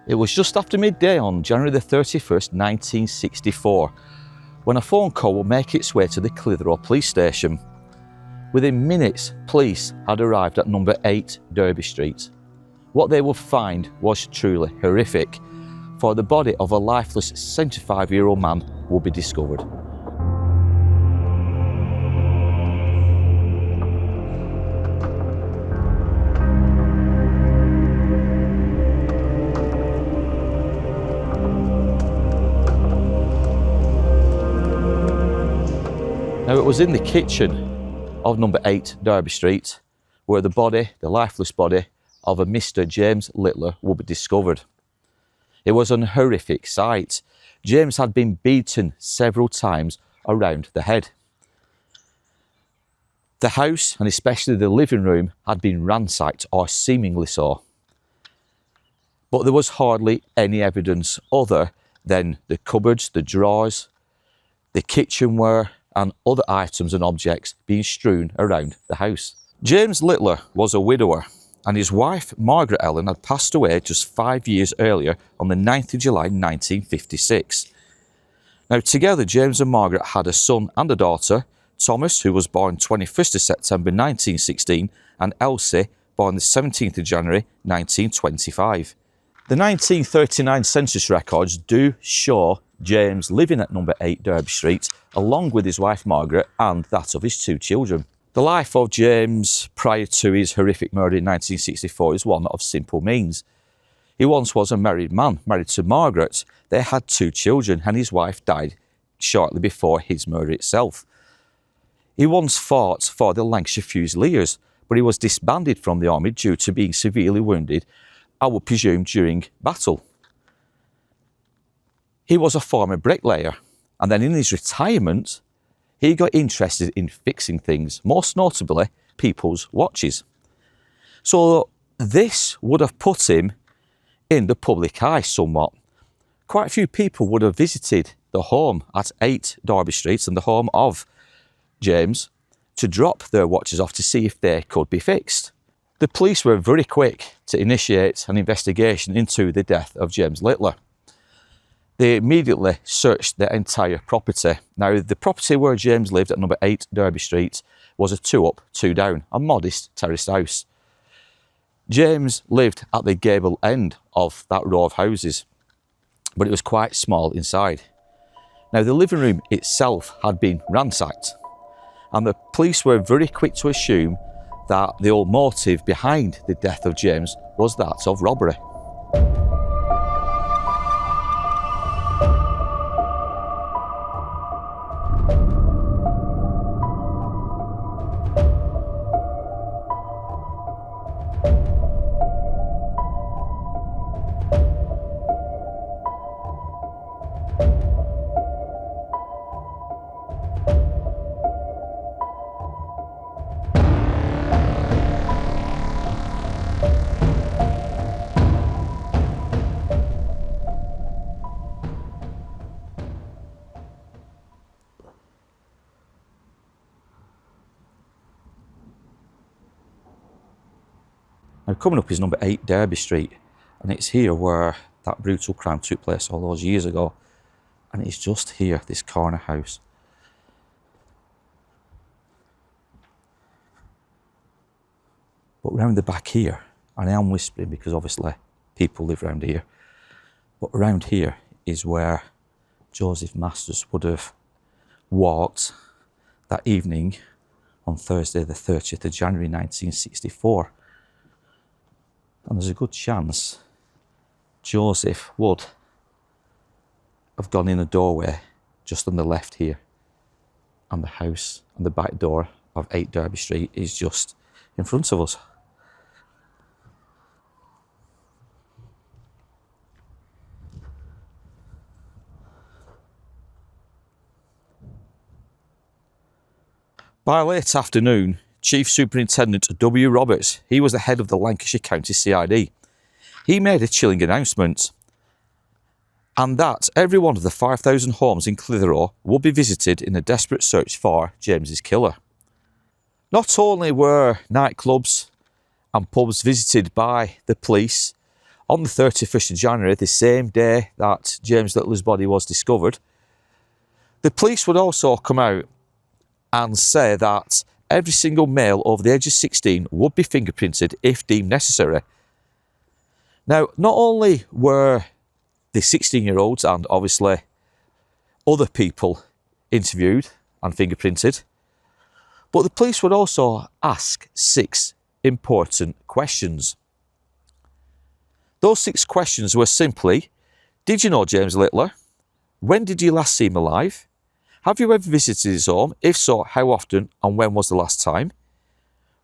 It was just after midday on January the 31st, 1964, when a phone call would make its way to the Clitheroe police station. Within minutes, police had arrived at number 8 Derby Street. What they would find was truly horrific, for the body of a lifeless 75-year-old man would be discovered. Now, it was in the kitchen of number 8 Derby Street where the lifeless body of a Mr. James Littler would be discovered. It was an horrific sight. James had been beaten several times around the head. The house, and especially the living room, had been ransacked, or seemingly so. But there was hardly any evidence other than the cupboards, the drawers, the kitchenware, and other items and objects being strewn around the house. James Littler was a widower, and his wife, Margaret Ellen, had passed away just 5 years earlier on the 9th of July 1956. Now, together, James and Margaret had a son and a daughter, Thomas, who was born 21st of September 1916, and Elsie, born the 17th of January 1925. The 1939 census records do show James living at number 8 Derby Street, along with his wife Margaret and that of his 2 children. The life of James prior to his horrific murder in 1964 is one of simple means. He once was a married man, married to Margaret. They had 2 children, and his wife died shortly before his murder itself. He once fought for the Lancashire Fusiliers, but he was disbanded from the army due to being severely wounded, I would presume during battle. He was a former bricklayer, and then in his retirement, he got interested in fixing things, most notably people's watches. So this would have put him in the public eye somewhat. Quite a few people would have visited the home at 8 Derby Street and the home of James to drop their watches off to see if they could be fixed. The police were very quick to initiate an investigation into the death of James Littler. They immediately searched the entire property. Now, the property where James lived at number 8 Derby Street was a 2-up, 2-down, a modest terraced house. James lived at the gable end of that row of houses, but it was quite small inside. Now, the living room itself had been ransacked, and the police were very quick to assume that the old motive behind the death of James was that of robbery. Now, coming up is number 8 Derby Street, and it's here where that brutal crime took place all those years ago, and it's just here, this corner house. But round the back here, and I am whispering because obviously people live around here, but around here is where Joseph Masters would have walked that evening on Thursday the 30th of January 1964. And there's a good chance Joseph would have gone in a doorway just on the left here, and the house and the back door of 8 Derby Street is just in front of us. By late afternoon, Chief Superintendent W. Roberts, he was the head of the Lancashire County CID. He made a chilling announcement, and that every one of the 5,000 homes in Clitheroe would be visited in a desperate search for James's killer. Not only were nightclubs and pubs visited by the police on the 31st of January, the same day that James Littler's body was discovered, the police would also come out and say that every single male over the age of 16 would be fingerprinted if deemed necessary. Now, not only were the 16-year-olds and obviously other people interviewed and fingerprinted, but the police would also ask 6 important questions. Those 6 questions were simply, did you know James Littler? When did you last see him alive? Have you ever visited his home? If so, how often and when was the last time?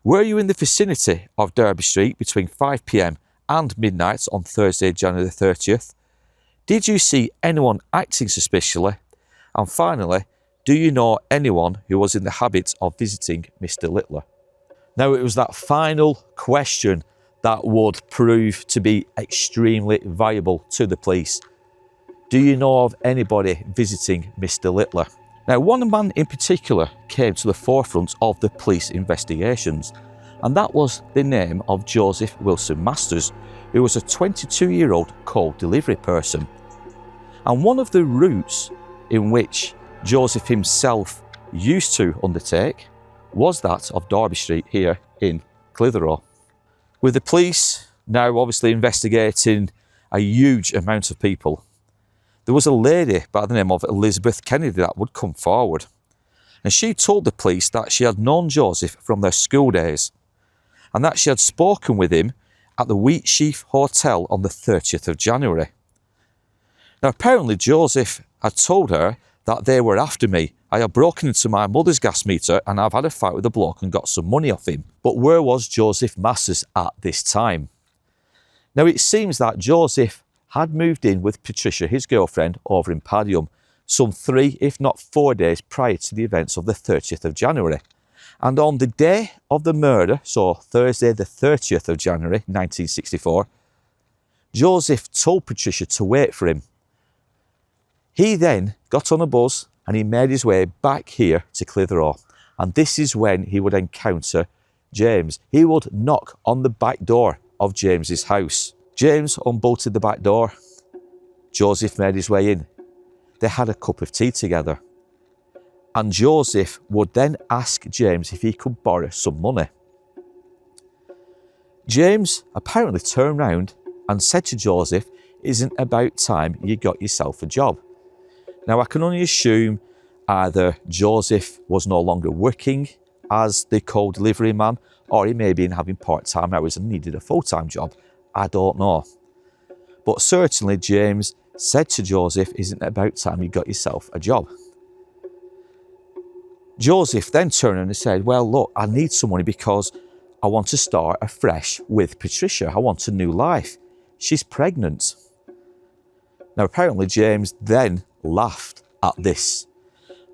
Were you in the vicinity of Derby Street between 5 p.m. and midnight on Thursday, January the 30th? Did you see anyone acting suspiciously? And finally, do you know anyone who was in the habit of visiting Mr. Littler? Now, it was that final question that would prove to be extremely valuable to the police. Do you know of anybody visiting Mr. Littler? Now, one man in particular came to the forefront of the police investigations, and that was the name of Joseph Wilson Masters, who was a 22-year-old coal delivery person. And one of the routes in which Joseph himself used to undertake was that of Derby Street here in Clitheroe. With the police now obviously investigating a huge amount of people, there was a lady by the name of Elizabeth Kennedy that would come forward. And she told the police that she had known Joseph from their school days and that she had spoken with him at the Wheatsheaf Hotel on the 30th of January. Now, apparently Joseph had told her that they were after me. I had broken into my mother's gas meter and I've had a fight with a bloke and got some money off him. But where was Joseph Masters at this time? Now, it seems that Joseph had moved in with Patricia, his girlfriend, over in Padiham, some 3, if not 4 days prior to the events of the 30th of January. And on the day of the murder, so Thursday the 30th of January 1964, Joseph told Patricia to wait for him. He then got on a bus and he made his way back here to Clitheroe. And this is when he would encounter James. He would knock on the back door of James's house. James unbolted the back door. Joseph made his way in. They had a cup of tea together. And Joseph would then ask James if he could borrow some money. James apparently turned round and said to Joseph, "Isn't it about time you got yourself a job?" Now, I can only assume either Joseph was no longer working as the coal delivery man, or he may be having part-time hours and needed a full-time job. I don't know. But certainly James said to Joseph, "Isn't it about time you got yourself a job?" Joseph then turned and said, "Well, look, I need some money because I want to start afresh with Patricia. I want a new life. She's pregnant." Now, apparently James then laughed at this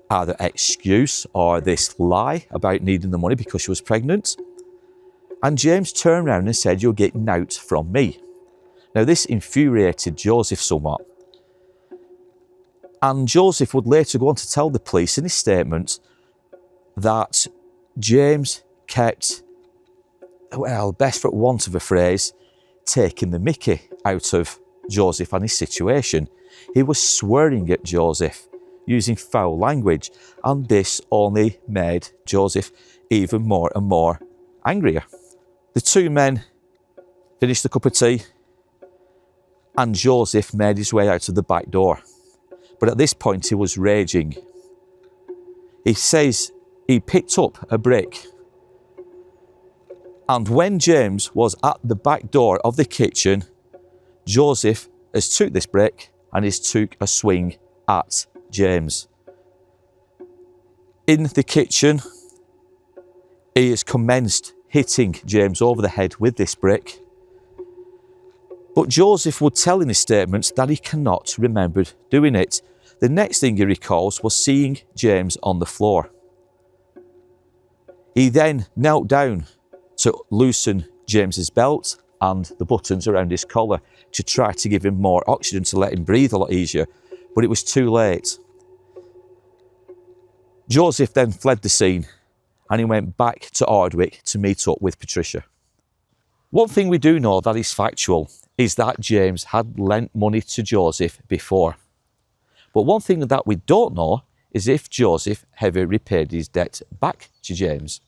either excuse or this lie about needing the money because she was pregnant. And James turned around and said, "You'll get nought from me." Now, this infuriated Joseph somewhat. And Joseph would later go on to tell the police in his statement that James kept, well, best for want of a phrase, taking the mickey out of Joseph and his situation. He was swearing at Joseph, using foul language, and this only made Joseph even more and more angrier. The two men finished a cup of tea and Joseph made his way out of the back door. But at this point he was raging. He says he picked up a brick, and when James was at the back door of the kitchen, Joseph has took this brick and has took a swing at James. In the kitchen, he has commenced hitting James over the head with this brick. But Joseph would tell in his statements that he cannot remember doing it. The next thing he recalls was seeing James on the floor. He then knelt down to loosen James's belt and the buttons around his collar to try to give him more oxygen to let him breathe a lot easier, but it was too late. Joseph then fled the scene and he went back to Ardwick to meet up with Patricia. One thing we do know that is factual is that James had lent money to Joseph before. But one thing that we don't know is if Joseph ever repaid his debt back to James.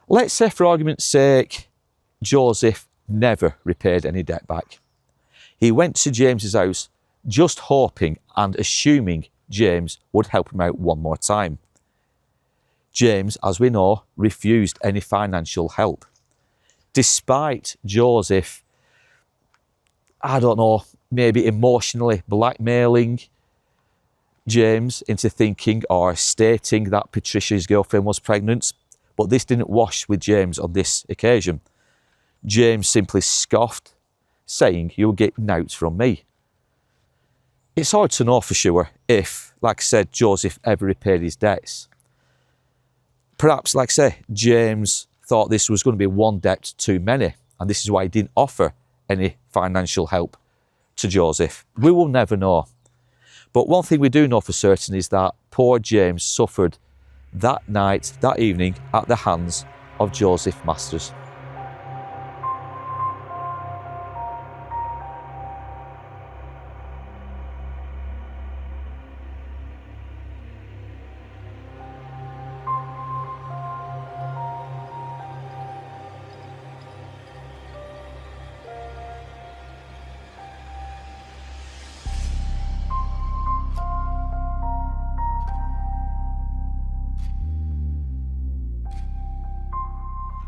Let's say, for argument's sake, Joseph never repaid any debt back. He went to James's house just hoping and assuming James would help him out one more time. James, as we know, refused any financial help. Despite Joseph, I don't know, maybe emotionally blackmailing James into thinking or stating that Patricia's girlfriend was pregnant, but this didn't wash with James on this occasion. James simply scoffed, saying, "You'll get nought from me." It's hard to know for sure if, like I said, Joseph ever repaid his debts. Perhaps, like I say, James thought this was going to be one debt too many, and this is why he didn't offer any financial help to Joseph. We will never know. But one thing we do know for certain is that poor James suffered that night, that evening, at the hands of Joseph Masters.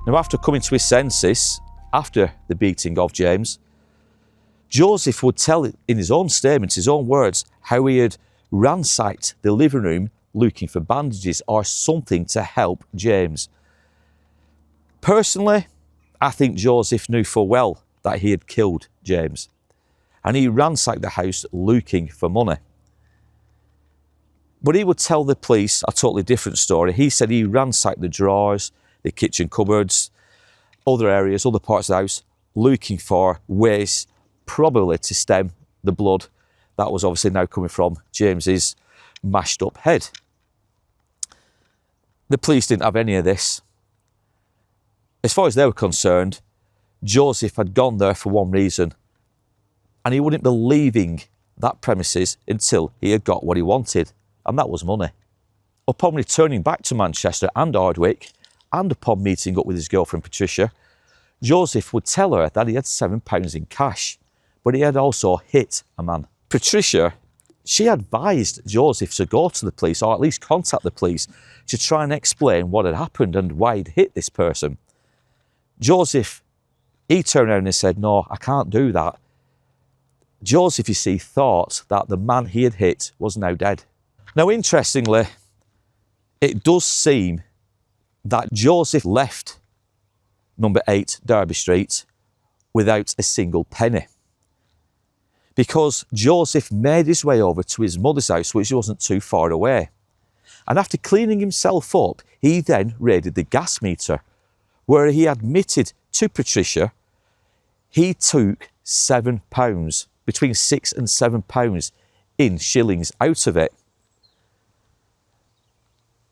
Now, after coming to his senses, after the beating of James, Joseph would tell in his own statements, his own words, how he had ransacked the living room looking for bandages or something to help James. Personally, I think Joseph knew full well that he had killed James, and he ransacked the house looking for money. But he would tell the police a totally different story. He said he ransacked the drawers, the kitchen cupboards, other areas, other parts of the house, looking for ways probably to stem the blood that was obviously now coming from James's mashed up head. The police didn't have any of this. As far as they were concerned, Joseph had gone there for one reason, and he wouldn't be leaving that premises until he had got what he wanted, and that was money. Upon returning back to Manchester and Ardwick, and upon meeting up with his girlfriend Patricia, Joseph would tell her that he had £7 in cash, but he had also hit a man. Patricia, she advised Joseph to go to the police, or at least contact the police, to try and explain what had happened and why he'd hit this person. Joseph, he turned around and said, "No, I can't do that." Joseph, you see, thought that the man he had hit was now dead. Now, interestingly, it does seem that Joseph left number 8 Derby Street without a single penny, because Joseph made his way over to his mother's house, which wasn't too far away. And after cleaning himself up, he then raided the gas meter, where he admitted to Patricia he took £7, between £6 and £7 in shillings out of it.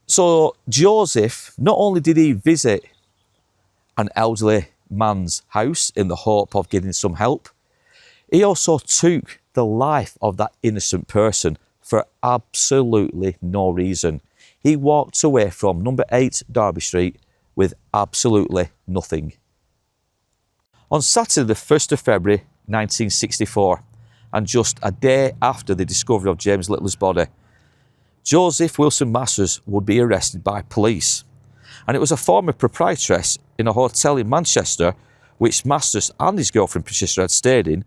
So Joseph, not only did he visit an elderly man's house in the hope of getting some help, he also took the life of that innocent person for absolutely no reason. He walked away from number 8 Derby Street with absolutely nothing. On Saturday the 1st of February 1964, and just a day after the discovery of James Littler's body, Joseph Wilson Masters would be arrested by police. And it was a former proprietress in a hotel in Manchester, which Masters and his girlfriend Patricia had stayed in.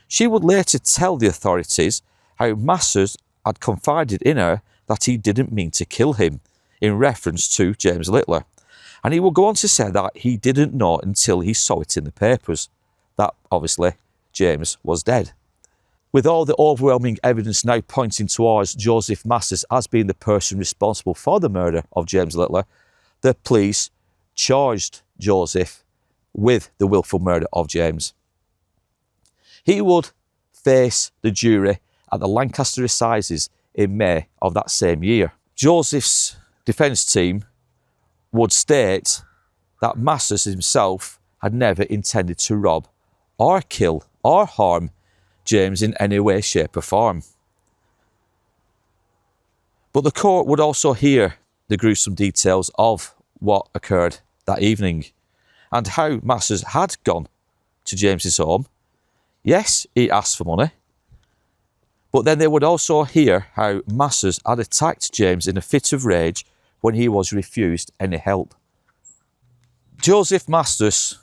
She would later tell the authorities how Masters had confided in her that he didn't mean to kill him, in reference to James Littler. And he would go on to say that he didn't know until he saw it in the papers that obviously James was dead. With all the overwhelming evidence now pointing towards Joseph Masters as being the person responsible for the murder of James Littler, the police charged Joseph with the willful murder of James. He would face the jury at the Lancaster Assizes in May of that same year. Joseph's defence team would state that Masters himself had never intended to rob or kill or harm James in any way, shape or form. But the court would also hear the gruesome details of what occurred that evening and how Masters had gone to James's home. Yes, he asked for money, but then they would also hear how Masters had attacked James in a fit of rage when he was refused any help. Joseph Masters,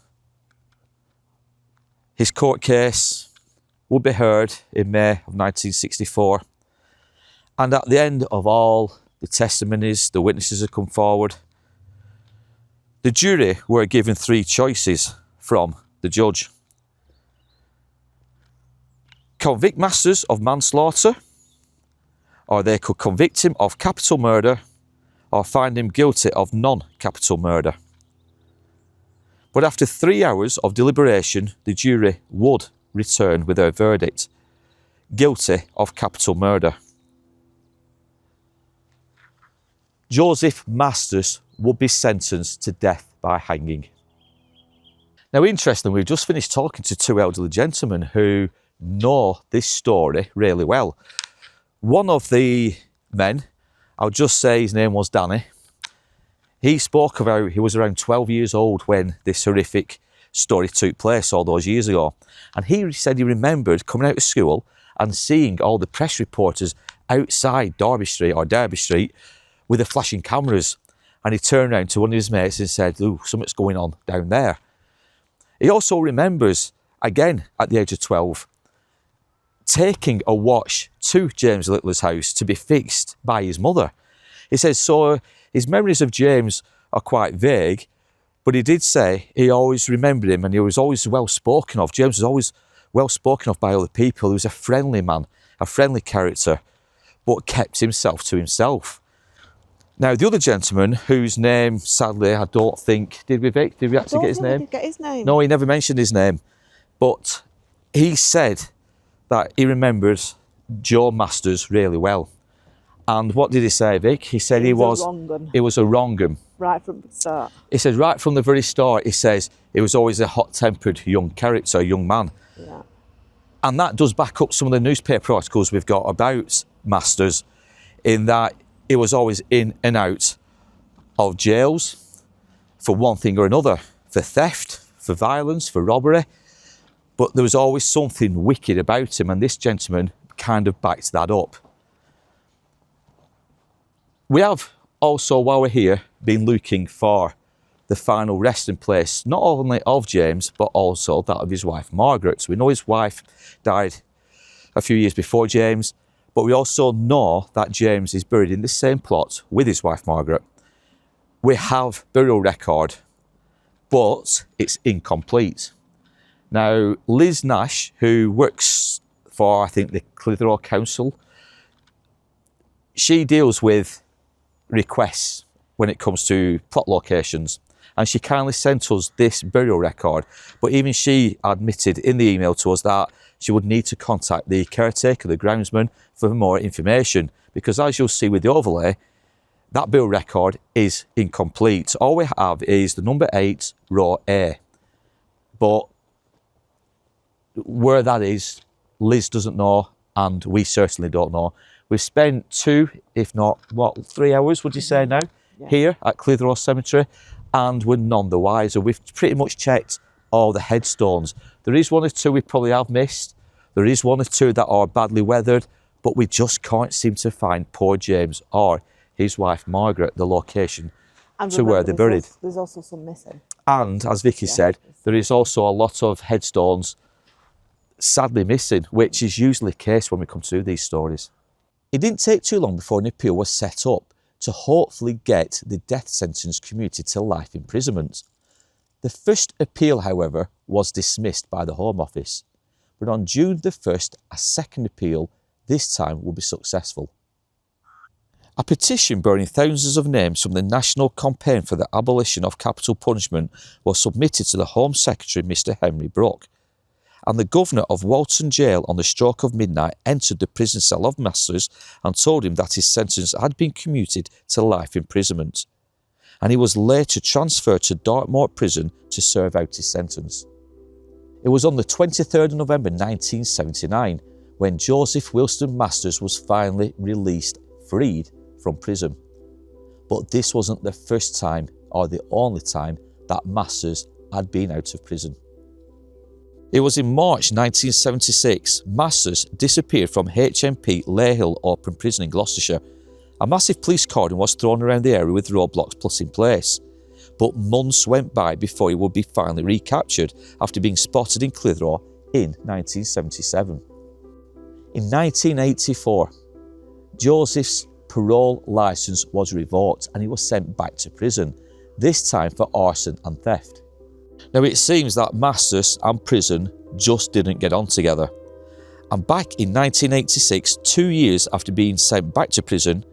his court case would be heard in May of 1964, and at the end of all the testimonies, the witnesses had come forward, the jury were given 3 choices from the judge. Convict Masters of manslaughter, or they could convict him of capital murder, or find him guilty of non-capital murder. But after 3 hours of deliberation, the jury would return with their verdict: guilty of capital murder. Joseph Masters would be sentenced to death by hanging. Now, interestingly, we've just finished talking to 2 elderly gentlemen who know this story really well. One of the men, I'll just say his name was Danny, he spoke of how he was around 12 years old when this horrific story took place all those years ago. And he said he remembered coming out of school and seeing all the press reporters outside Derby Street with the flashing cameras. And he turned around to one of his mates and said, "Ooh, something's going on down there." He also remembers, again at the age of 12, taking a watch to James Littler's house to be fixed by his mother. He says, so his memories of James are quite vague, but he did say he always remembered him and he was always well spoken of. James was always well spoken of by other people. He was a friendly man, a friendly character, but kept himself to himself. Now, the other gentleman, whose name, sadly, I don't think, did we, Vic? Did we actually get his name? Did get his name? No, he never mentioned his name. But he said that he remembers Joe Masters really well. And what did he say, Vic? He said he was a wrong 'un. Right from the start. He said right from the very start, he says he was always a hot-tempered young character, a young man. Yeah. And that does back up some of the newspaper articles we've got about Masters, in that he was always in and out of jails for one thing or another, for theft, for violence, for robbery. But there was always something wicked about him, and this gentleman kind of backed that up. We have also, while we're here, been looking for the final resting place, not only of James, but also that of his wife, Margaret. So we know his wife died a few years before James, but we also know that James is buried in the same plot with his wife, Margaret. We have burial record, but it's incomplete. Now, Liz Nash, who works for, I think, the Clitheroe Council, she deals with requests when it comes to plot locations, and she kindly sent us this burial record, but even she admitted in the email to us that she would need to contact the caretaker, the groundsman, for more information, because as you'll see with the overlay, that burial record is incomplete. All we have is the number 8, row A, but where that is, Liz doesn't know, and we certainly don't know. We've spent 2, if not, 3 hours, would you say now, here at Clitheroe Cemetery, and we're none the wiser. We've pretty much checked all the headstones. There is 1 or 2 we probably have missed. There is 1 or 2 that are badly weathered, but we just can't seem to find poor James or his wife Margaret, the location to where they're buried. There's also some missing. And as Vicky said, there is also a lot of headstones sadly missing, which is usually the case when we come to these stories. It didn't take too long before an appeal was set up to hopefully get the death sentence commuted to life imprisonment. The first appeal, however, was dismissed by the Home Office, but on June the 1st, a second appeal, this time, will be successful. A petition bearing thousands of names from the National Campaign for the Abolition of Capital Punishment was submitted to the Home Secretary, Mr. Henry Brook, and the governor of Walton Jail on the stroke of midnight entered the prison cell of Masters and told him that his sentence had been commuted to life imprisonment, and he was later transferred to Dartmoor Prison to serve out his sentence. It was on the 23rd of November 1979 when Joseph Wilson Masters was finally released, freed from prison. But this wasn't the first time or the only time that Masters had been out of prison. It was in March 1976, Masters disappeared from HMP Tlakaelel Open Prison in Gloucestershire. A massive police cordon was thrown around the area with roadblocks put in place. But months went by before he would be finally recaptured after being spotted in Clitheroe in 1977. In 1984, Joseph's parole licence was revoked and he was sent back to prison, this time for arson and theft. Now it seems that Masters and prison just didn't get on together. And back in 1986, 2 years after being sent back to prison,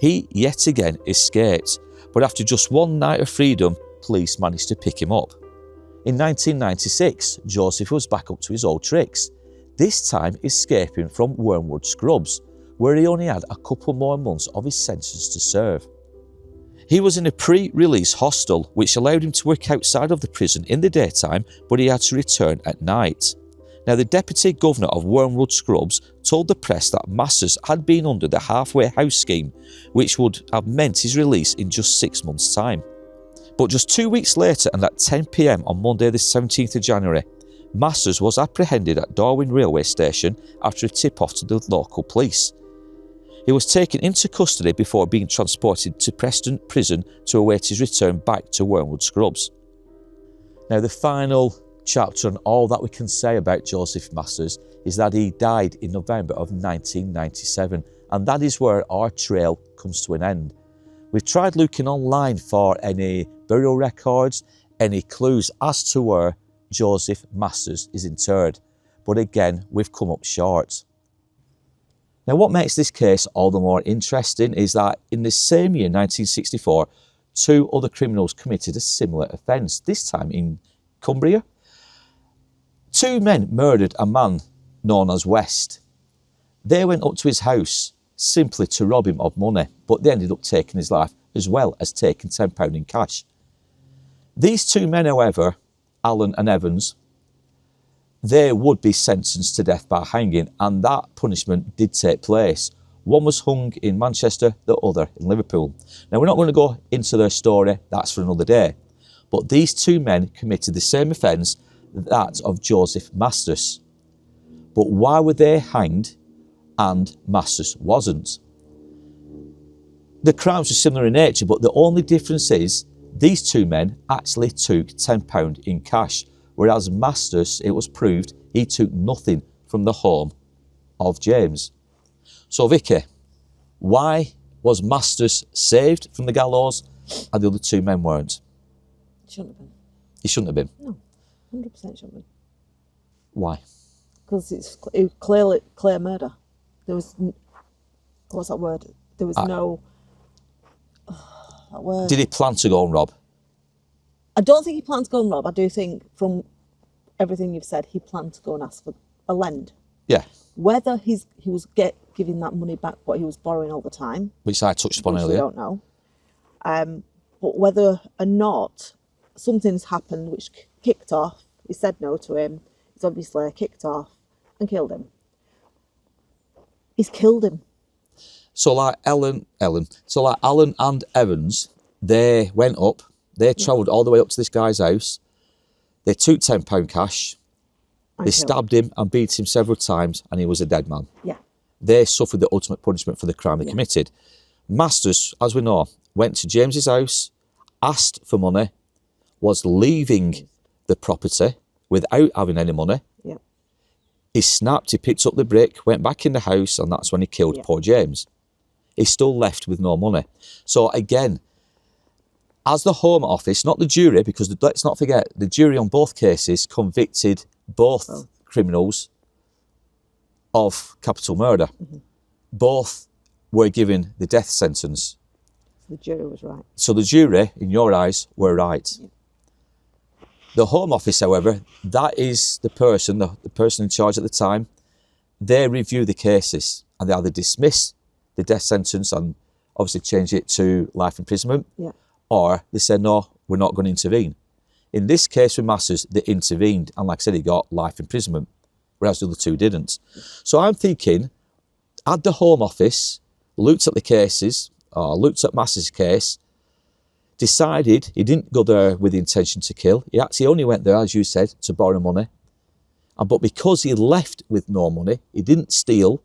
he yet again escaped. But after just one night of freedom, police managed to pick him up. In 1996, Joseph was back up to his old tricks, this time escaping from Wormwood Scrubs, where he only had a couple more months of his sentence to serve. He was in a pre-release hostel, which allowed him to work outside of the prison in the daytime, but he had to return at night. Now, the Deputy Governor of Wormwood Scrubs told the press that Masters had been under the halfway house scheme, which would have meant his release in just 6 months' time. But just 2 weeks later, and at 10 p.m. on Monday the 17th of January, Masters was apprehended at Darwin Railway Station after a tip-off to the local police. He was taken into custody before being transported to Preston Prison to await his return back to Wormwood Scrubs. Now, the final chapter on all that we can say about Joseph Masters is that he died in November of 1997, and that is where our trail comes to an end. We've tried looking online for any burial records, any clues as to where Joseph Masters is interred, but again, we've come up short. Now, what makes this case all the more interesting is that in the same year, 1964, 2 other criminals committed a similar offence, this time in Cumbria. 2 men murdered a man known as West. They went up to his house simply to rob him of money, but they ended up taking his life as well as taking £10 in cash. These 2 men, however, Allen and Evans, they would be sentenced to death by hanging, and that punishment did take place. One was hung in Manchester, the other in Liverpool. Now, we're not going to go into their story, that's for another day. But these 2 men committed the same offence, that of Joseph Masters. But why were they hanged and Masters wasn't? The crimes were similar in nature, but the only difference is these 2 men actually took £10 in cash, whereas Masters, it was proved, he took nothing from the home of James. So Vicky, why was Masters saved from the gallows and the other 2 men weren't? Shouldn't have been. He shouldn't have been. No, 100% shouldn't have been. Why? Because it was clearly clear murder. There was, what's that word? There was no, that word. Did he plan to go and rob? I don't think he planned to go and rob. I do think from everything you've said, he planned to go and ask for a lend. Yeah. Whether he was giving that money back, what he was borrowing all the time, Which I touched upon which earlier. we don't know. But whether or not something's happened which kicked off, he said no to him, he's obviously kicked off and killed him. He's killed him. So like Allen and Evans, they went up, they travelled all the way up to this guy's house, they took £10 cash, they stabbed him and beat him several times, and he was a dead man. Yeah. They suffered the ultimate punishment for the crime they committed. Masters, as we know, went to James's house, asked for money, was leaving the property without having any money. Yeah. He snapped, he picked up the brick, went back in the house, and that's when he killed poor James. He's still left with no money. So again, as the Home Office, not the jury, because let's not forget, the jury on both cases convicted both criminals of capital murder. Mm-hmm. Both were given the death sentence. The jury was right. So the jury, in your eyes, were right. Yeah. The Home Office, however, that is the person in charge at the time. They review the cases and they either dismiss the death sentence and obviously change it to life imprisonment, or they say, no, we're not going to intervene. In this case with Masters, they intervened, and like I said, he got life imprisonment, whereas the other two didn't. So I'm thinking, had the Home Office looked at the cases, or looked at Masters' case, decided he didn't go there with the intention to kill. He actually only went there, as you said, to borrow money. But because he left with no money, he didn't steal,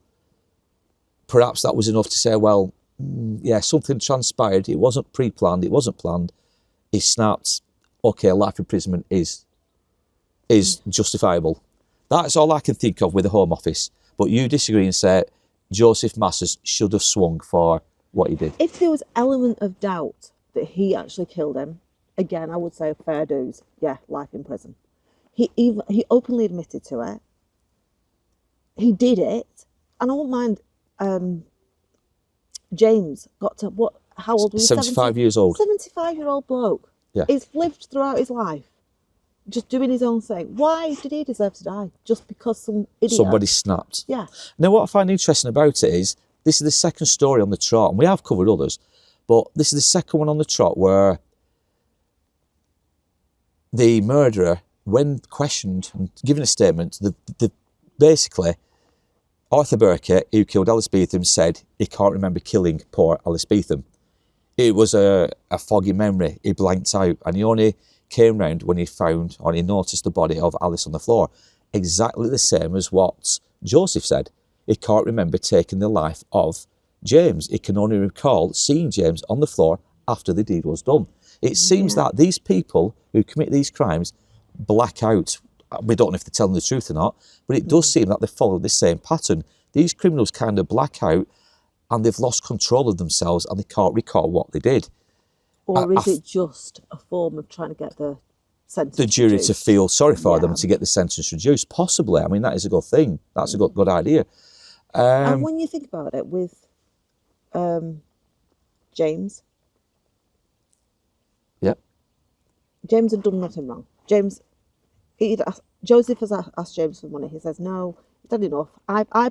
perhaps that was enough to say, well, yeah, something transpired. It wasn't pre-planned. It wasn't planned. He snapped, okay, life imprisonment is justifiable. That's all I can think of with the Home Office. But you disagree and say Joseph Masters should have swung for what he did. If there was element of doubt that he actually killed him, again, I would say fair dues. Yeah, life in prison. He openly admitted to it. He did it, and I won't mind. James got to what? How old was he? 75 years old. 75-year-old bloke. Yeah. He's lived throughout his life, just doing his own thing. Why did he deserve to die? Just because some idiot? Somebody snapped. Yeah. Now, what I find interesting about it is this is the second story on the trot, and we have covered others, but this is the second one on the trot where the murderer, when questioned and given a statement, basically Arthur Burkett, who killed Alice Beetham, said he can't remember killing poor Alice Beetham. It was a foggy memory. He blanked out, and he only came round when he found, or he noticed the body of Alice on the floor. Exactly the same as what Joseph said. He can't remember taking the life of James. He can only recall seeing James on the floor after the deed was done. It seems that these people who commit these crimes black out. We don't know if they're telling the truth or not, but it does seem that they follow the same pattern. These criminals kind of black out and they've lost control of themselves and they can't recall what they did. Or is it just a form of trying to get the sentence the jury reduced? To feel sorry for them, to get the sentence reduced? Possibly. I mean, that is a good thing. That's a good idea. And when you think about it with James. Yep. James had done nothing wrong. Joseph has asked James for money. He says, no, he's done enough. I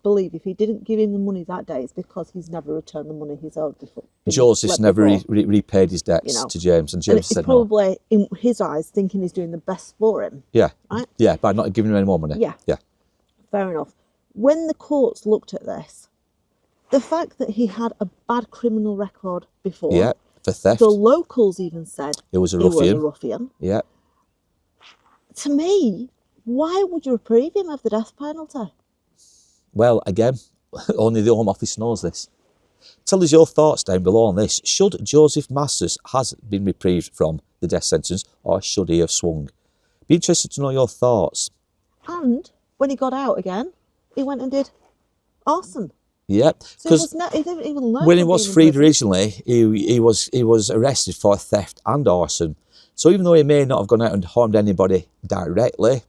believe if he didn't give him the money that day, it's because he's never returned the money he's owed before. Joseph's never repaid his debts to James, and James said probably, in his eyes, thinking he's doing the best for him. Yeah, right? Yeah, by not giving him any more money. Yeah. Fair enough. When the courts looked at this, the fact that he had a bad criminal record before, for theft. The locals even said it was a ruffian. Yeah. To me, why would you reprieve him of the death penalty? Well, again, only the Home Office knows this. Tell us your thoughts down below on this. Should Joseph Masters has been reprieved from the death sentence, or should he have swung? Be interested to know your thoughts. And when he got out again, he went and did arson. Yeah, because he didn't even learn. When he was freed originally, he was arrested for theft and arson. So even though he may not have gone out and harmed anybody directly,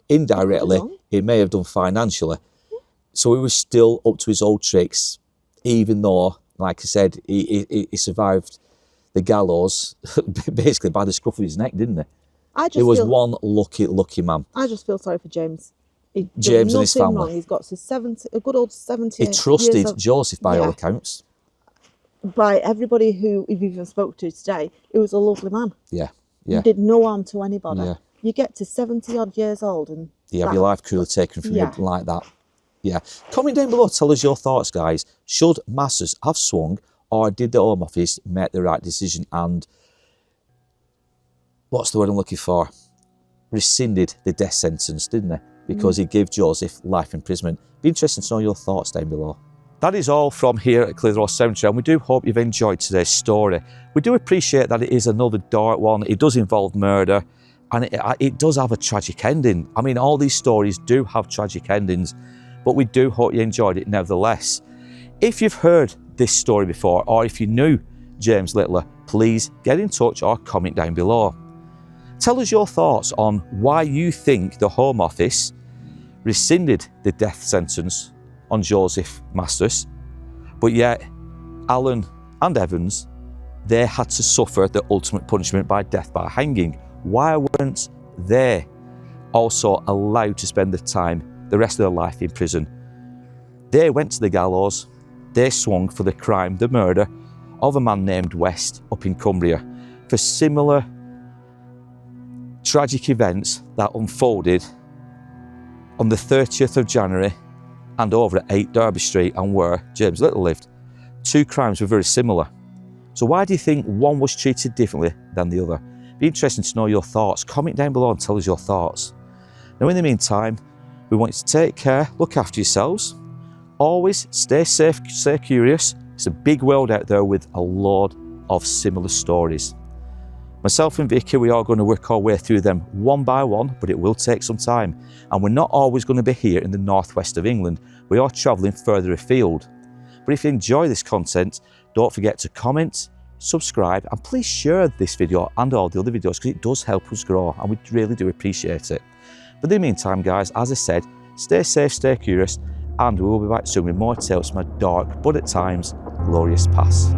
indirectly, he may have done financially. So he was still up to his old tricks, even though, like I said, he survived the gallows basically by the scruff of his neck, didn't he? He was one lucky man. I just feel sorry for James. James and his family. Wrong. He's got a good old 70 He trusted Joseph by all accounts. By everybody who we've even spoke to today, he was a lovely man. Yeah. He did no harm to anybody. Yeah. You get to 70 odd years old and you have your life cruelly taken from you like that. Yeah. Comment down below, tell us your thoughts, guys. Should Masters have swung, or did the Home Office make the right decision and, what's the word I'm looking for? Rescinded the death sentence, didn't they? Because he gave Joseph life imprisonment. Be interesting to know your thoughts down below. That is all from here at Clitheroe Cemetery, and we do hope you've enjoyed today's story. We do appreciate that it is another dark one. It does involve murder, and it does have a tragic ending. I mean, all these stories do have tragic endings, but we do hope you enjoyed it nevertheless. If you've heard this story before, or if you knew James Littler, please get in touch or comment down below. Tell us your thoughts on why you think the Home Office rescinded the death sentence on Joseph Masters, but yet Alan and Evans, they had to suffer the ultimate punishment by death by hanging. Why weren't they also allowed to spend the rest of their life in prison? They went to the gallows, they swung for the crime, the murder of a man named West up in Cumbria, for similar tragic events that unfolded on the 30th of January and over at 8 Derby Street and where James Little lived. Two crimes were very similar. So why do you think one was treated differently than the other? Be interesting to know your thoughts. Comment down below and tell us your thoughts. Now in the meantime, we want you to take care, look after yourselves, always stay safe, stay curious. It's a big world out there with a lot of similar stories. Myself and Vicky, we are going to work our way through them one by one, but it will take some time. And we're not always going to be here in the northwest of England. We are travelling further afield. But if you enjoy this content, don't forget to comment, subscribe, and please share this video and all the other videos because it does help us grow and we really do appreciate it. But in the meantime, guys, as I said, stay safe, stay curious, and we will be back soon with more tales from a dark but at times glorious past.